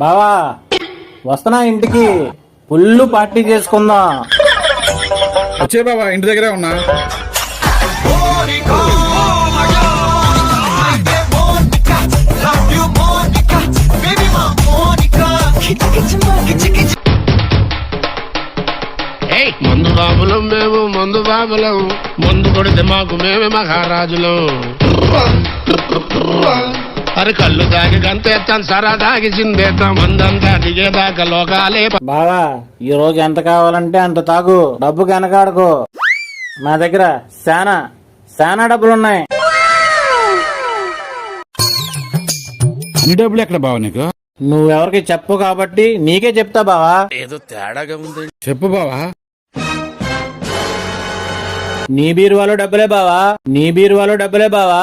బావా వస్తున్నా ఇంటికి ఫుల్ పార్టీ చేసుకుందాం. వచ్చే బాబా, ఇంటి దగ్గరే ఉన్నా. మందు బాబులం మేము, మందు బాబులం, మందు కొడితే మాకు మేమే మహారాజులం. అరే కళ్ళు తాగి గంతేస్తాం, సరా తాగి చిందేస్తాం, మందంతా దిగేదాకా లోకాలే. బావా ఈ రోజు ఎంత కావాలంటే అంత తాగు, డబ్బు కనకాడుకో. నా దగ్గర శానా డబ్బులున్నాయి. అన్ని డబ్బులు ఎక్కడ బావ నీకు? నువ్వెవరికి చెప్పు కాబట్టి నీకే చెప్తా బావా. ఏదో తేడాగా ఉంది. చెప్పు బావా. నీ బీరువాలో డబ్బులే బావా.